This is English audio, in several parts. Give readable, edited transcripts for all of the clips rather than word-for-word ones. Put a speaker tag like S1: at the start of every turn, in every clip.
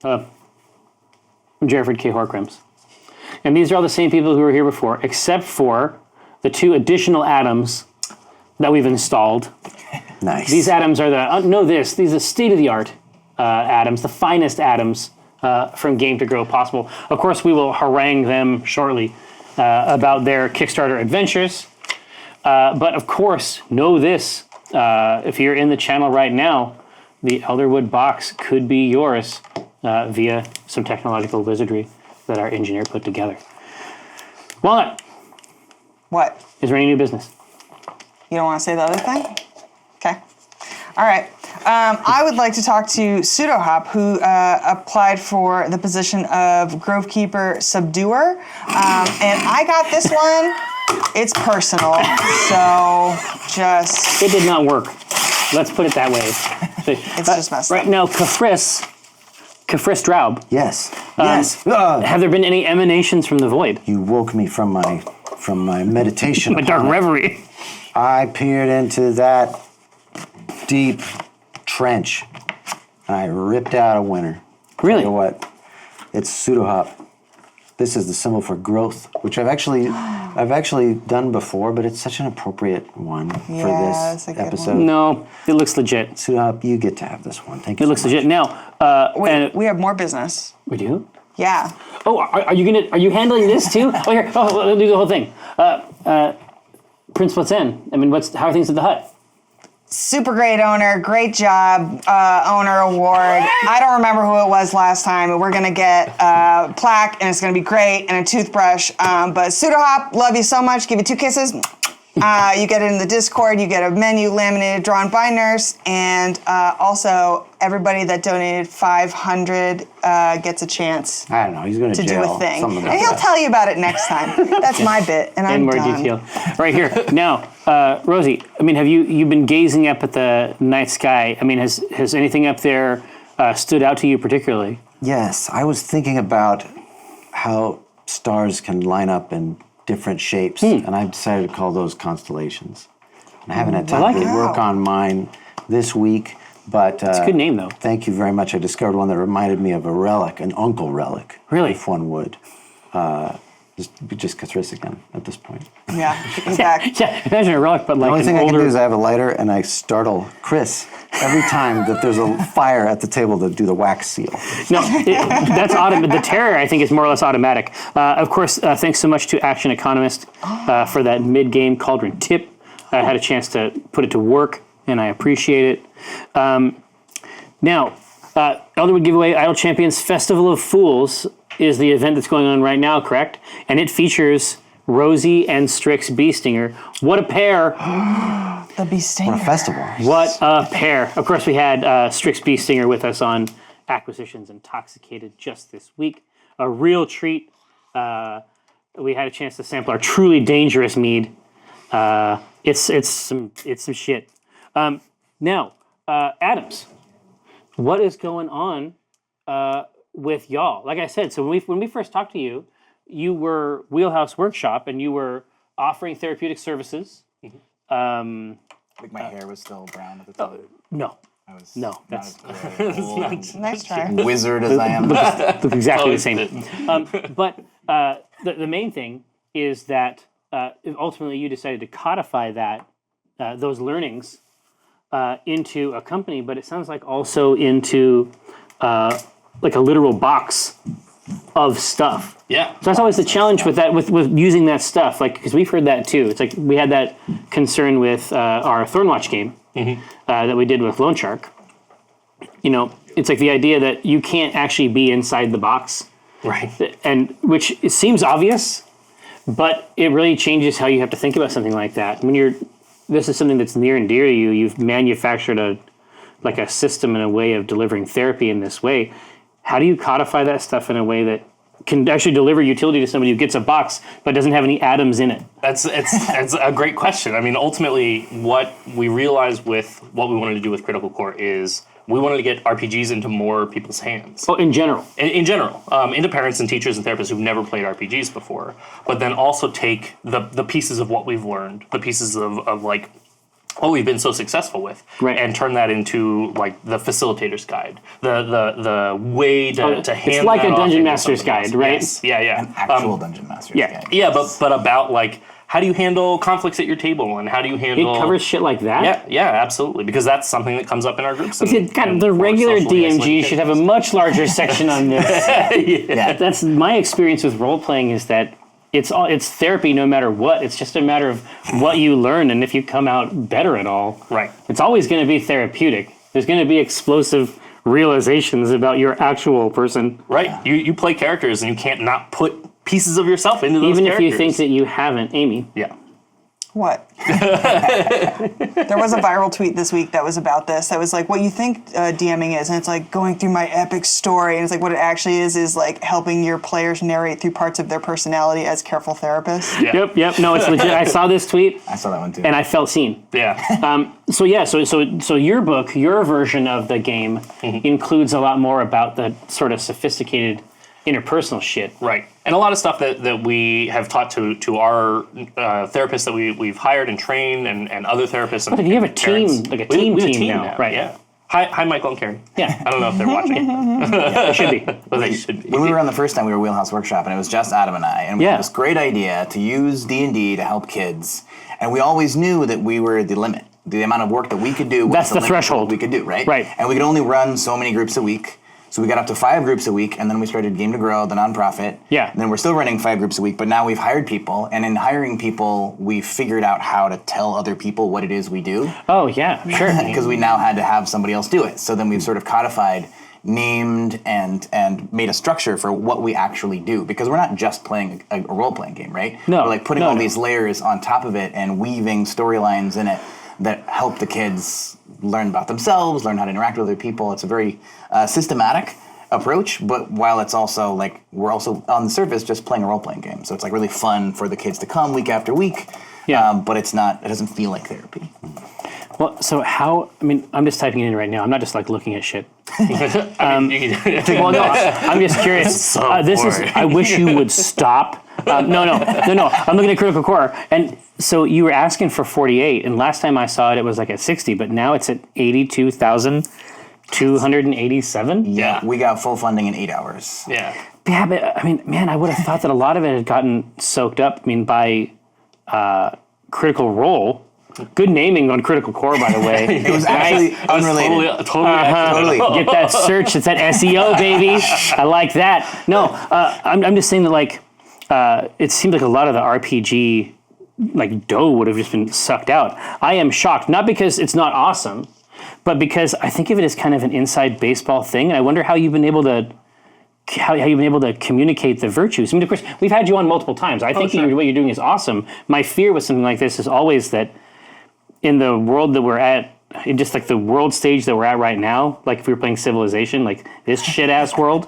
S1: Jerford K. Horcrims. And these are all the same people who were here before, except for the 2 additional atoms that we've installed.
S2: Nice.
S1: These atoms are these are state-of-the-art atoms, the finest atoms from Game to Grow possible. Of course, we will harangue them shortly about their Kickstarter adventures. But of course, know this, if you're in the channel right now, the Elderwood box could be yours via some technological wizardry that our engineer put together. Walnut.
S3: What?
S1: Is there any new business?
S3: You don't want to say the other thing? Okay. All right. I would like to talk to Pseudohop, who applied for the position of Grovekeeper Subduer. And I got this one. It's personal. So just...
S1: It did not work. Let's put it that way.
S3: It's just messed up.
S1: Right now, Kafris Draub.
S2: Yes. Yes.
S1: Have there been any emanations from the void?
S2: You woke me from my meditation.
S1: My dark reverie.
S2: I peered into that deep trench, and I ripped out a winner.
S1: Really?
S2: Tell you what? It's Pseudohop. This is the symbol for growth, which I've actually done before, but it's such an appropriate one for this episode.
S1: No, it looks legit.
S2: Pseudohop, you get to have this one. Thank you.
S1: It looks legit. Now,
S3: we have more business.
S1: We do?
S3: Yeah.
S1: Oh, are you handling this too? Oh, here. Oh, let me do the whole thing. Prince, what's in? I mean, how are things at the hut?
S3: Super great owner, great job, owner award. I don't remember who it was last time, but we're gonna get a plaque, and it's gonna be great, and a toothbrush. But Pseudohop, love you so much. Give you 2 kisses. You get it in the Discord. You get a menu laminated, drawn by Nurse, and also everybody that donated 500 gets a chance.
S2: I don't know. He's going to jail.
S3: Do a thing, and he'll tell you about it next time. That's my bit, and I'm
S1: more
S3: done.
S1: detail. Right here now, Rosie. I mean, have you've been gazing up at the night sky? I mean, has anything up there stood out to you particularly?
S2: Yes, I was thinking about how stars can line up in different shapes, and I've decided to call those constellations. And I haven't had time to work on mine this week, but...
S1: It's a good name, though.
S2: Thank you very much. I discovered one that reminded me of a relic, an uncle relic.
S1: Really?
S2: If one would. Just Cathris again at this point.
S3: Yeah, he's back.
S1: Yeah, imagine a relic, but like
S2: the only thing
S1: older...
S2: I can do is I have a lighter, and I startle Chris every time that there's a fire at the table to do the wax seal.
S1: No, that's automatic. The terror, I think, is more or less automatic. Of course, thanks so much to Action Economist for that mid-game Cauldron tip. I had a chance to put it to work, and I appreciate it. Now, Elderwood Giveaway Idle Champions Festival of Fools is the event that's going on right now, correct? And it features Rosie and Strix Beestinger. What a pair!
S3: The Beestinger.
S2: What a festival.
S1: What a pair. Of course, we had Strix Beestinger with us on Acquisitions Intoxicated just this week. A real treat. We had a chance to sample our truly dangerous mead. It's some shit. Now, Adams, what is going on with y'all? Like I said, so when we first talked to you, you were Wheelhouse Workshop, and you were offering therapeutic services.
S4: I think my hair was still brown at the time.
S1: No.
S4: I was
S1: That's
S3: Nice try.
S4: wizard as I am.
S1: look exactly the same. But the main thing is that ultimately you decided to codify those learnings into a company, but it sounds like also into like a literal box of stuff.
S4: Yeah.
S1: So that's always the challenge with that, with using that stuff, like, because we've heard that too. It's like we had that concern with our Thornwatch game that we did with Loan Shark. You know, it's like the idea that you can't actually be inside the box.
S4: Right.
S1: And which it seems obvious, but it really changes how you have to think about something like that. When this is something that's near and dear to you, you've manufactured a system and a way of delivering therapy in this way. How do you codify that stuff in a way that can actually deliver utility to somebody who gets a box but doesn't have any atoms in it?
S5: It's a great question. I mean, ultimately, what we realized with what we wanted to do with Critical Core is we wanted to get RPGs into more people's hands.
S1: Oh, in general?
S5: In general. Into parents and teachers and therapists who've never played RPGs before, but then also take the pieces of what we've learned, the pieces of like what we've been so successful with,
S1: Right.
S5: and turn that into like the facilitator's guide, the way to hand
S1: it's like
S5: that
S1: a
S5: off
S1: dungeon
S5: into
S1: master's
S5: something
S1: guide,
S5: else.
S1: right?
S5: Yes. Yeah.
S4: Actual Dungeon Master's
S1: yeah.
S4: guide.
S5: Yeah, but about like how do you handle conflicts at your table, and how do you
S1: It
S5: handle
S1: covers shit like that.
S5: Yeah, absolutely, because that's something that comes up in our groups.
S1: God, the regular DMG should have a much larger section on this.
S4: Yeah.
S1: That's my experience with role playing is that it's therapy no matter what. It's just a matter of what you learn and if you come out better at all.
S5: Right.
S1: It's always going to be therapeutic. There's going to be explosive realizations about your actual person.
S5: Right. You play characters and you can't not put pieces of yourself into those
S1: Even
S5: characters.
S1: if you think that you haven't, Amy.
S5: Yeah.
S3: What? There was a viral tweet this week that was about this. That was like, what you think DMing is, and it's like going through my epic story, and it's like what it actually is like helping your players narrate through parts of their personality as careful therapists.
S5: Yeah.
S1: Yep. No, it's legit. I saw this tweet
S4: I saw that one too.
S1: and I felt seen.
S5: Yeah.
S1: So your book, your version of the game includes a lot more about the sort of sophisticated interpersonal shit.
S5: Right. And a lot of stuff that we have taught to our therapists that we've hired and trained and other therapists. And,
S1: But you have a
S5: and parents.
S1: team, like a
S5: We have
S1: team now, right.
S5: Yeah. Hi, Michael and Carrie.
S1: Yeah.
S5: I don't know if they're watching,
S1: It should be.
S5: but they should be.
S4: When we were on the first time, we were Wheelhouse Workshop, and it was just Adam and I, and we
S1: Yeah.
S4: had this great idea to use D&D to help kids, and we always knew that we were the limit. The amount of work that we could do was
S1: That's the
S4: limit of what
S1: threshold.
S4: we could do, right?
S1: Right.
S4: And we could only run so many groups a week. So we got up to 5 groups a week, and then we started Game to Grow, the nonprofit.
S1: Yeah.
S4: And then we're still running 5 groups a week, but now we've hired people, and in hiring people, we figured out how to tell other people what it is we do,
S1: Oh, yeah, sure.
S4: because we now had to have somebody else do it. So then we've sort of codified, named, and made a structure for what we actually do, because we're not just playing a role-playing game, right?
S1: No,
S4: We're like putting
S1: no,
S4: all
S1: no.
S4: these layers on top of it and weaving storylines in it that help the kids learn about themselves, learn how to interact with other people. It's a very systematic approach, but while it's also like we're also on the surface just playing a role-playing game, so it's like really fun for the kids to come week after week.
S1: Yeah.
S4: But it doesn't feel like therapy.
S1: Well, so I'm just typing it in right now. I'm not just like looking at shit.
S5: You can-
S1: Well, no, I'm just curious.
S5: So boring.
S1: I wish you would stop. No. I'm looking at Critical Core. And so you were asking for 48, and last time I saw it, it was like at 60, but now it's at 82,287.
S5: Yeah.
S4: We got full funding in 8 hours.
S5: Yeah.
S1: Yeah, but I mean, man, I would have thought that a lot of it had gotten soaked up. I mean, by Critical Role. Good naming on Critical Core, by the way.
S4: It was actually unrelated.
S5: Totally.
S1: Get that search. It's that SEO, baby. I like that. No, I'm just saying that like it seemed like a lot of the RPG like dough would have just been sucked out. I am shocked, not because it's not awesome, but because I think of it as kind of an inside baseball thing, and I wonder how you've been able to communicate the virtues. I mean, of course, we've had you on multiple times. I think what you're doing is awesome. My fear with something like this is always that in the world that we're at, in just like the world stage that we're at right now, like if we were playing Civilization, like this shit-ass world,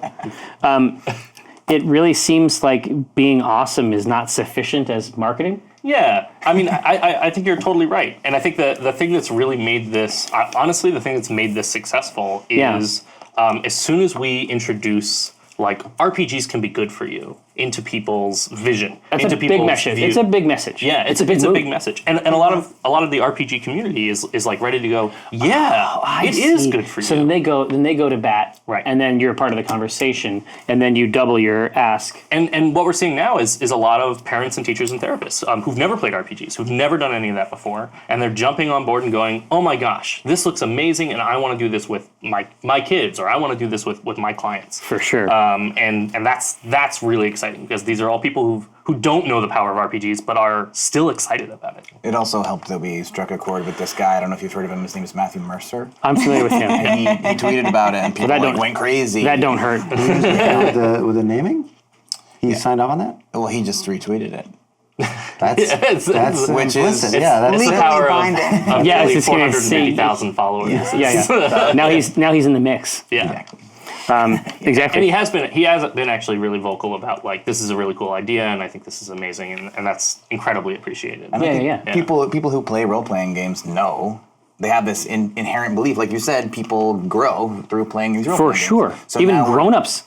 S1: it really seems like being awesome is not sufficient as marketing.
S5: Yeah, I mean, I think you're totally right, and I think the thing that's really made this, honestly, the thing that's made this successful is as soon as we introduce like RPGs can be good for you into people's vision,
S1: That's
S5: into
S1: a big
S5: people's
S1: message.
S5: view.
S1: It's a big message.
S5: Yeah, it's a big message, and a lot of the RPG community is like ready to go. Yeah, it is good for you.
S1: So then they go to bat,
S5: Right.
S1: And then you're part of the conversation, and then you double your ask.
S5: And what we're seeing now is a lot of parents and teachers and therapists who've never played RPGs, who've never done any of that before, and they're jumping on board and going, "Oh my gosh, this looks amazing, and I want to do this with my kids, or I want to do this with my clients."
S1: For sure.
S5: And that's really exciting because these are all people who don't know the power of RPGs but are still excited about it.
S4: It also helped that we struck a chord with this guy. I don't know if you've heard of him. His name is Matthew Mercer.
S1: I'm familiar with him.
S4: And he tweeted about it, and people
S1: that
S4: like,
S1: don't-
S4: went crazy.
S1: That don't hurt.
S2: with the naming? He signed off on that?
S4: Well, he just retweeted it.
S2: That's
S4: Which is-
S2: implicit.
S4: it's
S2: yeah, that's
S5: It's the
S3: legally
S5: power
S3: binding.
S5: of
S1: Yeah,
S5: nearly
S1: it's gonna say-
S5: 450,000 followers.
S1: Yeah. Now he's in the mix.
S5: Yeah.
S1: Exactly.
S5: And he has been actually really vocal about like this is a really cool idea and I think this is amazing and that's incredibly appreciated.
S4: And I think
S1: Yeah.
S4: People who play role-playing games know they have this inherent belief. Like you said, people grow through playing these role-playing
S1: For
S4: games.
S1: sure.
S4: So
S1: Even
S4: now we're-
S1: grown-ups.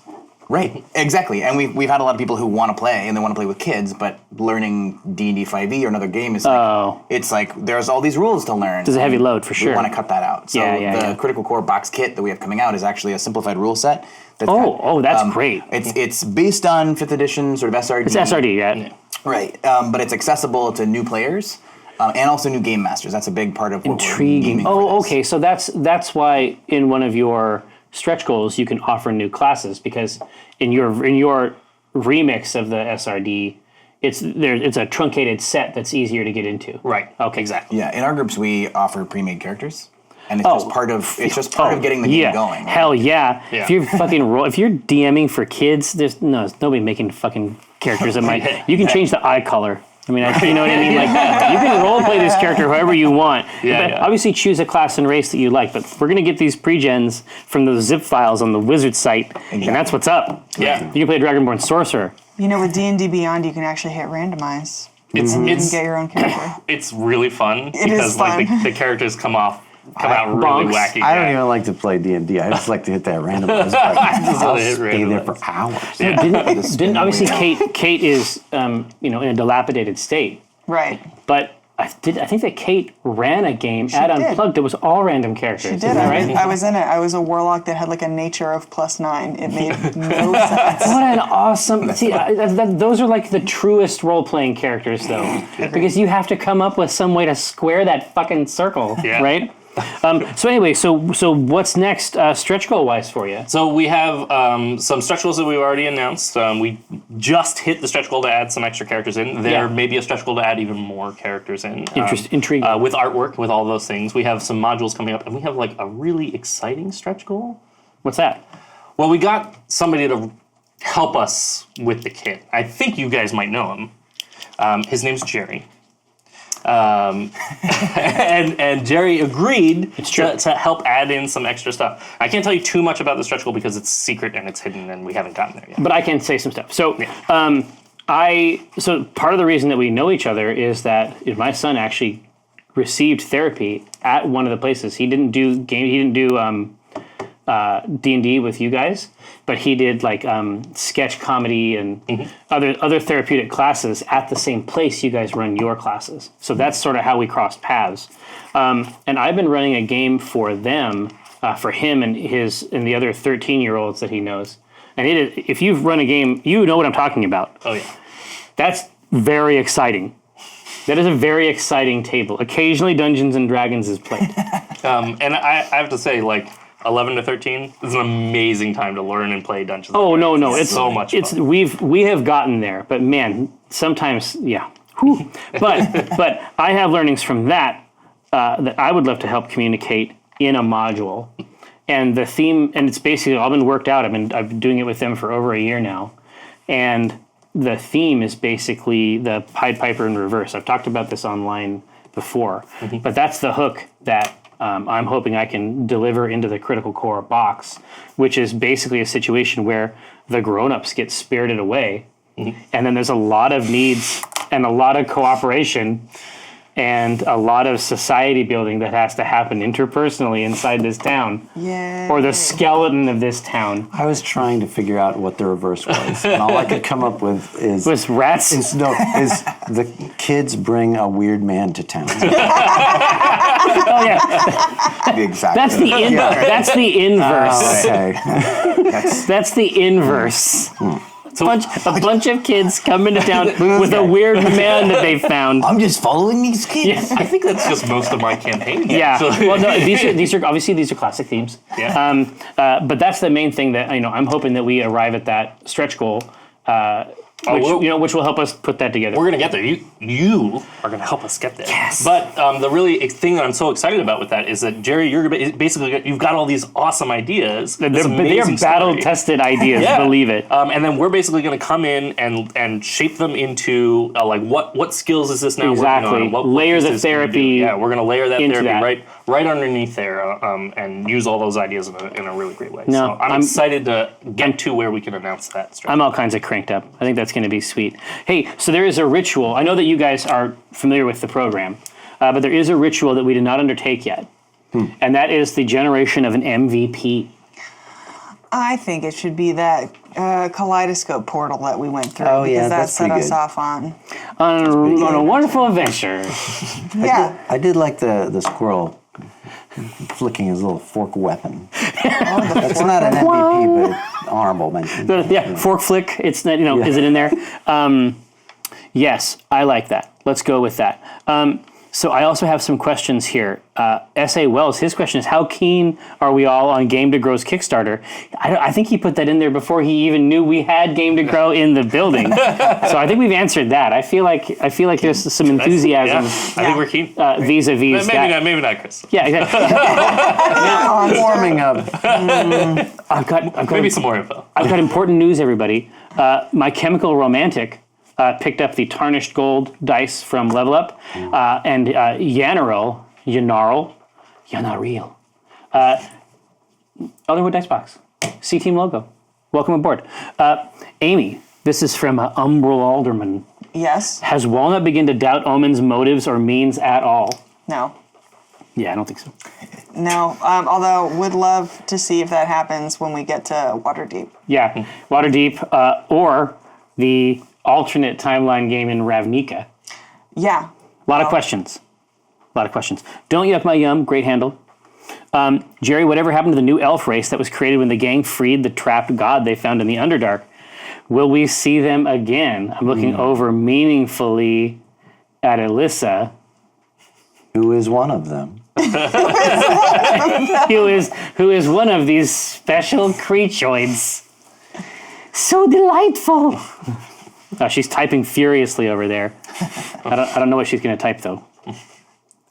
S4: Right, exactly. And we've had a lot of people who want to play, and they want to play with kids, but learning D&D 5e or another game is like, it's like, there's all these rules to learn.
S1: There's a heavy load, for sure.
S4: We want to cut that out. So the Critical Core box kit that we have coming out is actually a simplified rule set.
S1: That's great.
S4: It's based on 5th edition sort of SRD.
S1: It's SRD, yeah.
S4: Right, but it's accessible to new players and also new game masters. That's a big part of what we're aiming for.
S1: Oh, okay. So that's why in one of your stretch goals you can offer new classes, because in your remix of the SRD, it's a truncated set that's easier to get into.
S5: Right.
S1: Okay.
S5: Exactly.
S4: Yeah. In our groups, we offer pre-made characters. And it's just part of getting the game going. Right?
S1: Hell yeah. If you're if you're DMing for kids, there's nobody making fucking characters that might. You can change the eye color. I mean, you know what I mean? Like, you can role play this character however you want. Obviously, choose a class and race that you like. But we're gonna get these pre-gens from those zip files on the Wizard site, and that's what's up.
S5: Yeah.
S1: You can play a Dragonborn Sorcerer.
S3: You know, with D&D Beyond, you can actually hit randomize.
S5: It's
S3: you can get your own character.
S5: It's really fun
S3: is fun.
S5: like the characers come out really wacky.
S2: I don't even like to play D&D. I just like to hit that randomize button. I'll stay there for hours.
S1: Didn't obviously Kate is in a dilapidated state.
S3: Right.
S1: But I think that Kate ran a game at Unplugged that was all random characters.
S3: She did.
S1: Right?
S3: I was in it. I was a warlock that had like a nature of +9. It made no sense.
S1: What an awesome... See, those are like the truest role-playing characters, though. Because you have to come up with some way to square that fucking circle, right? So anyway, so what's next stretch goal-wise for you?
S5: So we have some stretch goals that we've already announced. We just hit the stretch goal to add some extra characters in. There may be a stretch goal to add even more characters in.
S1: Intriguing.
S5: With artwork, with all those things. We have some modules coming up, and we have like a really exciting stretch goal.
S1: What's that?
S5: Well, we got somebody to help us with the kit. I think you guys might know him. His name's Jerry. And Jerry agreed to help add in some extra stuff. I can't tell you too much about the stretch goal because it's secret and it's hidden and we haven't gotten there yet.
S1: But I can say some stuff. So, so part of the reason that we know each other is that my son actually received therapy at one of the places. He didn't do D&D with you guys, but he did like sketch comedy and other therapeutic classes at the same place you guys run your classes. So that's sort of how we crossed paths. And I've been running a game for them, for him and the other 13-year-olds that he knows. And if you've run a game, you know what I'm talking about.
S5: Oh yeah,
S1: that's very exciting. That is a very exciting table. Occasionally, Dungeons and Dragons is played.
S5: And I have to say, like, 11 to 13 is an amazing time to learn and play Dungeons.
S1: Oh no, it's
S5: so much fun.
S1: We have gotten there, but man, sometimes Whew. But I have learnings from that that I would love to help communicate in a module, and the theme, and it's basically all been worked out. I've been doing it with them for over a year now, and the theme is basically the Pied Piper in reverse. I've talked about this online before, but that's the hook that I'm hoping I can deliver into the Critical Core box, which is basically a situation where the grown-ups get spirited away, and then there's a lot of needs and a lot of cooperation and a lot of society building that has to happen interpersonally inside this town.
S3: Yeah.
S1: Or the skeleton of this town.
S2: I was trying to figure out what the reverse was, and all I could come up with is
S1: rats.
S2: Is the kids bring a weird man to town.
S1: Oh yeah.
S4: Exactly.
S1: That's the inverse.
S2: Okay.
S1: That's the inverse. A bunch of kids come into town with a weird man that they found.
S4: I'm just following these kids.
S5: I think that's just most of my campaign.
S1: Yeah. Well, no, these are classic themes.
S5: Yeah.
S1: But that's the main thing that I'm hoping that we arrive at that stretch goal. Which will help us put that together.
S5: We're gonna get there. You are gonna help us get there.
S1: Yes.
S5: But the really thing that I'm so excited about with that is that Jerry, you've got all these awesome ideas.
S1: They are battle-tested ideas. Believe it.
S5: And then we're basically gonna come in and shape them into like what skills is this now
S1: exactly.
S5: working on? What
S1: layer the therapy.
S5: Yeah, we're gonna layer that therapy
S1: that.
S5: right underneath there, and use all those ideas in a really great way.
S1: No,
S5: so I'm excited to get to where we can announce that strategy.
S1: I'm all kinds of cranked up. I think that's going to be sweet. Hey, so there is a ritual. I know that you guys are familiar with the program, but there is a ritual that we did not undertake yet, and that is the generation of an MVP.
S3: I think it should be that kaleidoscope portal that we went through.
S2: Oh,
S3: because
S2: yeah,
S3: that
S2: that's
S3: set
S2: pretty
S3: us
S2: good.
S3: off on.
S1: On a wonderful adventure.
S3: Yeah.
S2: I did like the squirrel flicking his little fork weapon. That's not an MVP, but honorable mention.
S1: Fork flick. It's not, is it in there? Yes, I like that. Let's go with that. So I also have some questions here. S.A. Wells, his question is, how keen are we all on Game to Grow's Kickstarter? I think he put that in there before he even knew we had Game to Grow in the building. So I think we've answered that. I feel like there's some enthusiasm
S5: I think we're keen.
S1: vis-a-vis that.
S5: Maybe not, Chris.
S1: Yeah, exactly.
S2: Warming up.
S1: I've got
S5: Maybe some more info.
S1: I've got important news, everybody. My Chemical Romantic picked up the tarnished gold dice from Level Up, and Yanaril, Elderwood Dice Box, C-Team logo. Welcome aboard. Amy, this is from Umbral Alderman.
S3: Yes.
S1: Has Walnut begun to doubt Omen's motives or means at all?
S3: No.
S1: Yeah, I don't think so.
S3: No. Although would love to see if that happens when we get to Waterdeep.
S1: Yeah, Waterdeep, or the alternate timeline game in Ravnica.
S3: Yeah.
S1: A lot of questions. Don't yuck my yum. Great handle. Jerry, whatever happened to the new elf race that was created when the gang freed the trapped god they found in the Underdark? Will we see them again? I'm looking over meaningfully at Alyssa.
S2: Who is one of them?
S1: who is one of these special creatures. So delightful. She's typing furiously over there. I don't know what she's going to type, though.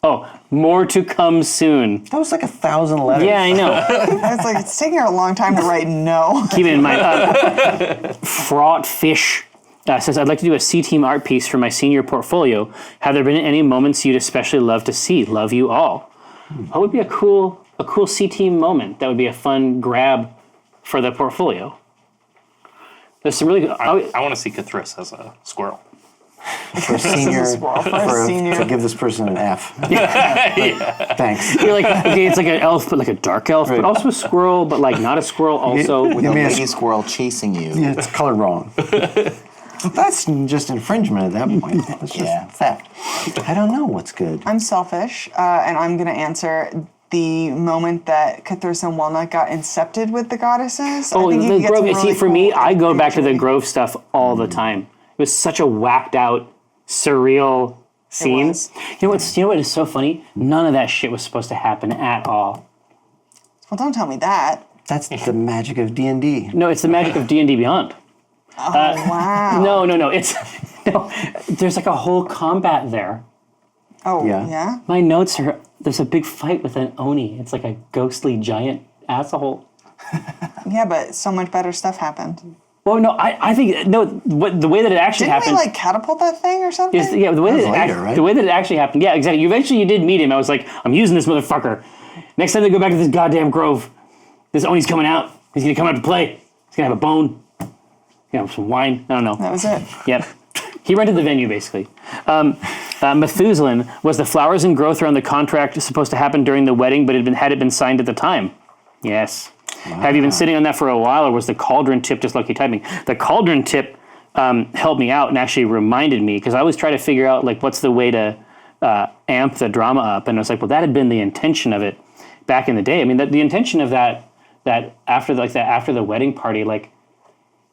S1: Oh, more to come soon.
S2: That was like 1,000 letters.
S1: Yeah, I know.
S3: It's taking her a long time to write no.
S1: Keep it in mind. Fraught Fish says, I'd like to do a C-Team art piece for my senior portfolio. Have there been any moments you'd especially love to see? Love you all. What would be a cool C-Team moment? That would be a fun grab for the portfolio. There's some really good...
S5: I want to see Cthulhu as a squirrel.
S2: For senior,
S3: senior.
S2: give this person an F. Thanks.
S1: You're like, okay, it's like an elf, but like a dark elf, but also a squirrel, but like not a squirrel also.
S4: With a lady squirrel chasing you.
S2: Yeah, it's colored wrong. That's just infringement at that point. That's just theft. I don't know what's good.
S3: I'm selfish, and I'm going to answer the moment that Cthulhu and Walnut got incepted with the goddesses.
S1: Oh,
S3: I think you
S1: the
S3: can get
S1: Grove.
S3: some
S1: See,
S3: really
S1: for me,
S3: cool
S1: I go back to the
S3: imagery.
S1: Grove stuff all the time. It was such a whacked out, surreal scene.
S3: was.
S1: You know what is so funny? None of that shit was supposed to happen at all.
S3: Well, don't tell me that.
S2: That's the magic of D&D.
S1: No, it's the magic of D&D Beyond.
S3: Oh, wow.
S1: No. It's there's like a whole combat there.
S3: Oh,
S2: Yeah.
S3: yeah?
S1: My notes are there's a big fight with an Oni. It's like a ghostly giant asshole.
S3: Yeah, but so much better stuff happened.
S1: Well, no, I think the way that it actually
S3: Didn't
S1: happened.
S3: we, catapult that thing or something?
S1: is, yeah, the way that
S2: later, right?
S1: the way that it actually happened. Yeah, exactly. You did meet him. I was like, I'm using this motherfucker. Next time they go back to this goddamn grove, this Oni's coming out. He's gonna come out to play. He's gonna have a bone. He's gonna have some wine. I don't know.
S3: That was it.
S1: Yep. He rented the venue, basically. Methuselah, was the flowers and growth around the contract supposed to happen during the wedding, but had it been signed at the time? Yes. Wow. Have you been sitting on that for a while, or was the cauldron tip just lucky typing? The cauldron tip helped me out and actually reminded me, because I always try to figure out, what's the way to amp the drama up, and I was like, well, that had been the intention of it back in the day. I mean, the intention of that after the wedding party,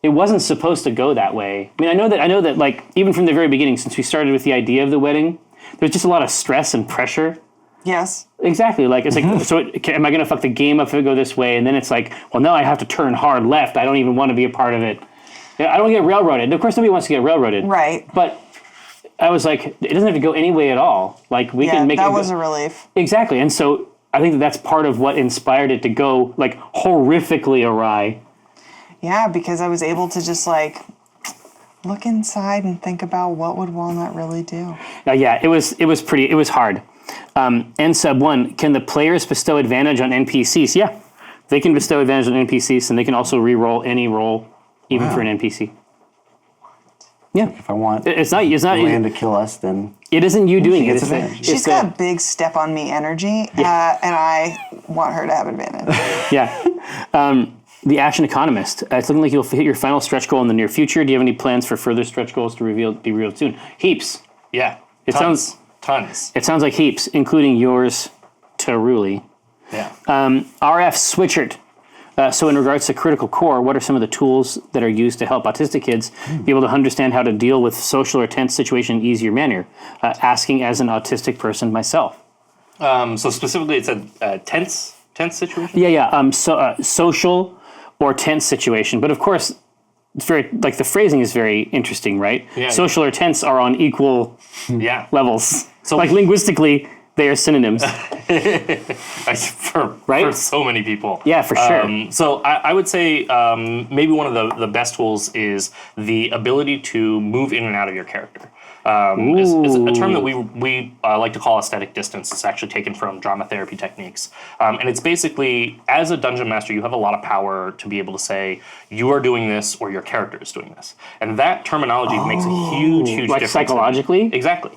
S1: it wasn't supposed to go that way. I mean, I know that even from the very beginning, since we started with the idea of the wedding, there was just a lot of stress and pressure.
S3: Yes.
S1: Exactly. It's am I going to fuck the game up if it go this way? And then it's like, well, no, I have to turn hard left. I don't even want to be a part of it. I don't get railroaded. And of course, nobody wants to get railroaded.
S3: Right.
S1: But I was like, it doesn't have to go any way at all. We can make it.
S3: That was a relief.
S1: Exactly. And so I think that's part of what inspired it to go horrifically awry.
S3: Yeah, because I was able to just look inside and think about what would Walnut really do.
S1: Yeah, it was hard. N sub 1, can the players bestow advantage on NPCs? Yeah, they can bestow advantage on NPCs, and they can also re-roll any roll, even for an NPC. Yeah,
S2: If I want
S1: it's not
S2: land to kill us, then
S1: it isn't you doing it.
S2: gets
S1: It's
S2: advantage.
S3: She's got big step on me energy, and I want her to have advantage.
S1: Yeah. The Action Economist. It's looking like you'll hit your final stretch goal in the near future. Do you have any plans for further stretch goals to be revealed soon? Heaps.
S5: Yeah.
S1: It
S5: tons.
S1: It sounds like heaps, including yours, Taruli.
S5: Yeah.
S1: RF Switchert. So in regards to Critical Core, what are some of the tools that are used to help autistic kids be able to understand how to deal with social or tense situation in an easier manner? Asking as an autistic person myself.
S5: So specifically, it's a tense situation.
S1: Yeah. Social or tense situation, but of course, it's very like the phrasing is very interesting, right?
S5: Yeah.
S1: Social or tense are on equal
S5: Yeah.
S1: levels. So like linguistically, they are synonyms.
S5: For so many people.
S1: Yeah, for sure.
S5: So I would say maybe one of the best tools is the ability to move in and out of your character. Is a term that we like to call aesthetic distance. It's actually taken from drama therapy techniques. And it's basically, as a dungeon master, you have a lot of power to be able to say, you are doing this or your character is doing this. And that terminology makes a huge
S1: like
S5: difference.
S1: psychologically?
S5: Exactly.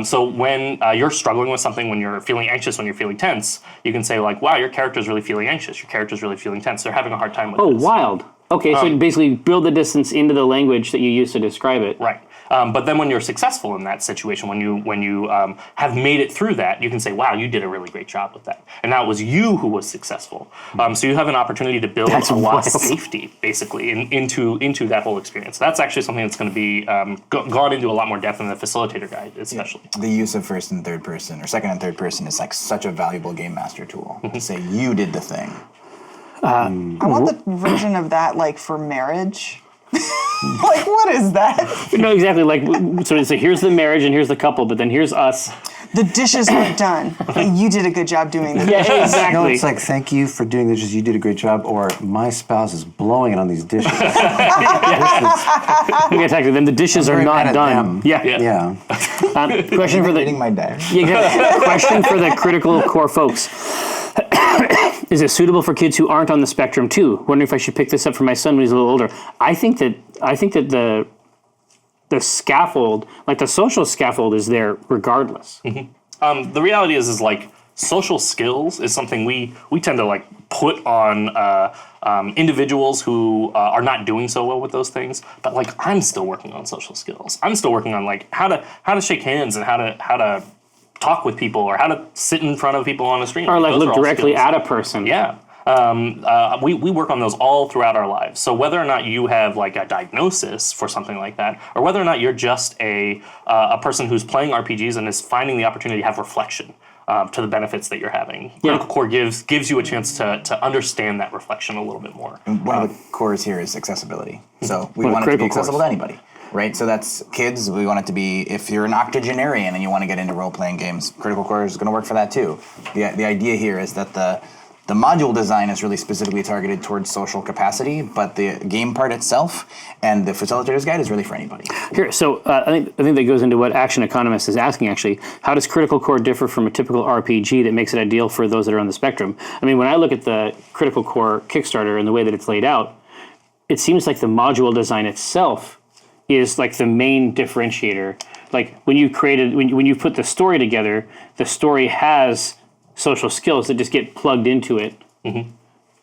S5: So when you're struggling with something, when you're feeling anxious, when you're feeling tense, you can say like, wow, your character is really feeling anxious. Your character is really feeling tense. They're having a hard time with this.
S1: Wild. Okay, so you basically build the distance into the language that you use to describe it.
S5: Right. But then when you're successful in that situation, when you have made it through that, you can say, wow, you did a really great job with that. And now it was you who was successful. So you have an opportunity to build a lot of safety, basically, into that whole experience. That's actually something that's going to be gone into a lot more depth in the facilitator guide, especially.
S4: Yeah. The use of first and third person, or second and third person, is like such a valuable game master tool to say, you did the thing.
S3: I want the version of that, like, for marriage. Like, what is that?
S1: No, exactly. Like, so here's the marriage and here's the couple, but then here's us.
S3: The dishes weren't done, but you did a good job doing them.
S1: Yeah, exactly.
S2: No, it's like, thank you for doing the dishes. You did a great job. Or my spouse is blowing it on these dishes.
S1: Okay, exactly. Then the dishes are
S2: very
S1: not
S2: mad at
S1: done.
S2: them.
S1: Yeah.
S2: Yeah.
S1: Question for
S4: Reading
S1: the
S4: my diary.
S1: question for the Critical Core folks. Is it suitable for kids who aren't on the spectrum too? Wondering if I should pick this up for my son when he's a little older. I think that the scaffold, like the social scaffold, is there regardless.
S5: The reality is like social skills is something we tend to like put on individuals who are not doing so well with those things. But like I'm still working on social skills. I'm still working on like how to shake hands and how to talk with people or how to sit in front of people on a stream.
S1: Or like
S5: Those
S1: look
S5: are all
S1: directly
S5: skills.
S1: at a person.
S5: Yeah. We work on those all throughout our lives. So whether or not you have like a diagnosis for something like that, or whether or not you're just a person who's playing RPGs and is finding the opportunity to have reflection to the benefits that you're having, Critical Core gives you a chance to understand that reflection a little bit more.
S4: And one of the cores here is accessibility. So we
S1: Well,
S4: want it to be
S1: critical
S4: accessible
S1: cores.
S4: to anybody. Right, so that's kids. We want it to be, if you're an octogenarian and you want to get into role-playing games, Critical Core is going to work for that too. The idea here is that the module design is really specifically targeted towards social capacity, but the game part itself and the facilitator's guide is really for anybody.
S1: Here, so I think that goes into what Action Economist is asking. Actually, how does Critical Core differ from a typical RPG that makes it ideal for those that are on the spectrum? I mean, when I look at the Critical Core Kickstarter and the way that it's laid out, it seems like the module design itself is like the main differentiator. Like when you put the story together, the story has social skills that just get plugged into it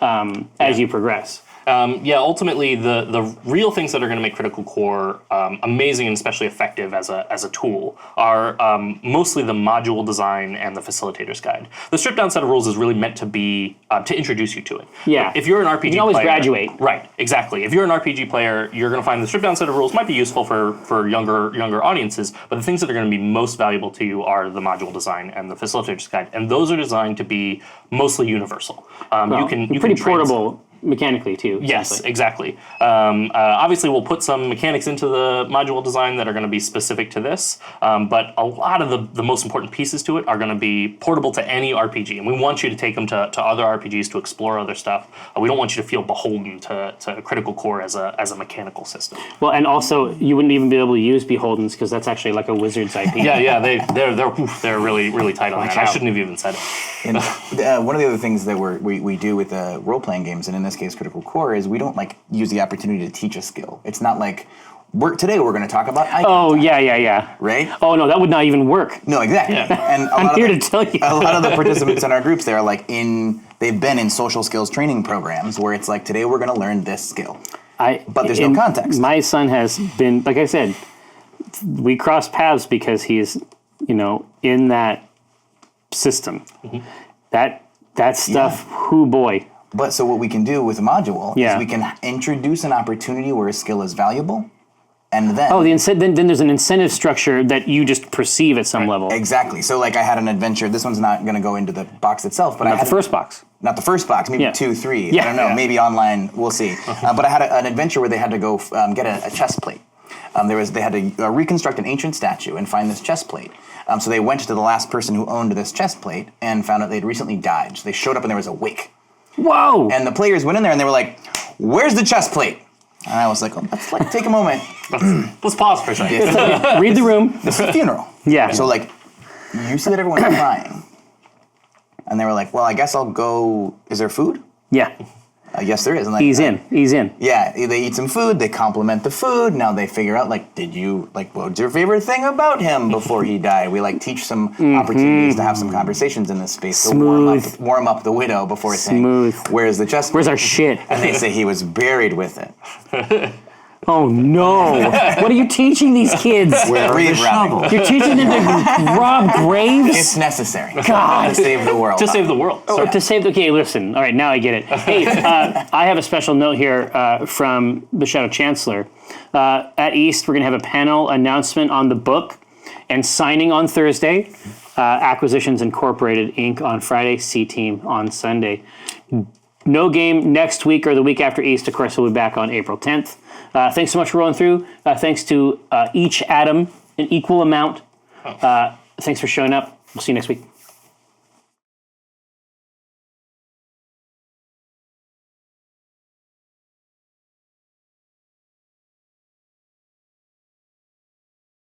S1: as you progress.
S5: Ultimately, the real things that are going to make Critical Core amazing and especially effective as a tool are mostly the module design and the facilitator's guide. The stripped down set of rules is really meant to be to introduce you to it.
S1: Yeah.
S5: If you're an RPG player,
S1: You can always graduate.
S5: Right, exactly. If you're an RPG player, you're going to find the stripped down set of rules might be useful for younger audiences, but the things that are going to be most valuable to you are the module design and the facilitator's guide, and those are designed to be mostly universal. You can
S1: pretty portable mechanically too.
S5: Yes,
S1: essentially.
S5: exactly. Obviously, we'll put some mechanics into the module design that are going to be specific to this, but a lot of the most important pieces to it are going to be portable to any RPG, and we want you to take them to other RPGs to explore other stuff. We don't want you to feel beholden to Critical Core as a mechanical system.
S1: Well, and also you wouldn't even be able to use Beholdens because that's actually like a Wizard's IP.
S5: Yeah, they're really tight on that. I shouldn't have even said it.
S4: And one of the other things that we do with role-playing games, and in this case Critical Core, is we don't like use the opportunity to teach a skill. It's not like today we're going to talk about eye
S1: Oh,
S4: contact,
S1: yeah.
S4: right?
S1: Oh, no, that would not even work.
S4: No, exactly. And
S1: I'm here to tell you.
S4: a lot of the participants in our groups, they're like they they've been in social skills training programs where it's like, today we're going to learn this skill. But there's no context.
S1: My son has been, like I said, we crossed paths because he's, in that system. That stuff, whoo boy.
S4: But so what we can do with a module
S1: Yeah.
S4: is we can introduce an opportunity where a skill is valuable, and then
S1: then there's an incentive structure that you just perceive at some level.
S4: exactly. So like I had an adventure. This one's not going to go into the box itself, but I
S1: Not
S4: had
S1: the first box.
S4: not the first box, maybe
S1: Yeah.
S4: 2, 3.
S1: Yeah.
S4: I don't know.
S5: Yeah.
S4: Maybe online. We'll see. But I had an adventure where they had to go get a chest plate. They had to reconstruct an ancient statue and find this chest plate. So they went to the last person who owned this chest plate and found out they'd recently died. So they showed up and there was a wake.
S1: Whoa!
S4: And the players went in there and they were like, "Where's the chest plate?" And I was like, "Oh, let's take a moment.
S5: Let's pause for a second.
S1: Read the room.
S4: This is a funeral."
S1: Yeah.
S4: So like, you see that everyone's crying, and they were like, "Well, I guess I'll go. Is there food?"
S1: Yeah.
S4: Yes, there is. And like,
S1: Ease in.
S4: Yeah, they eat some food. They compliment the food. Now they figure out what's your favorite thing about him before he died? We teach some opportunities to have some conversations in this space.
S1: Smooth.
S4: To warm up the widow before
S1: Smooth.
S4: saying, "Where's the chest?
S1: Where's our shit?
S4: And they say he was buried with it.
S1: Oh no! What are you teaching these kids?
S4: Grave robbing.
S1: You're teaching them to rob graves?
S4: It's necessary.
S1: God.
S4: To save the world.
S5: To save the world.
S1: Or to save. Okay, listen. All right, now I get it. Hey, I have a special note here from the Shadow Chancellor. At East, we're going to have a panel announcement on the book and signing on Thursday. Acquisitions Incorporated Inc. on Friday. C-Team on Sunday. No game next week or the week after East. Of course, we'll be back on April 10th. Thanks so much for rolling through. Thanks to each Adam, an equal amount. Thanks for showing up. We'll see you next week.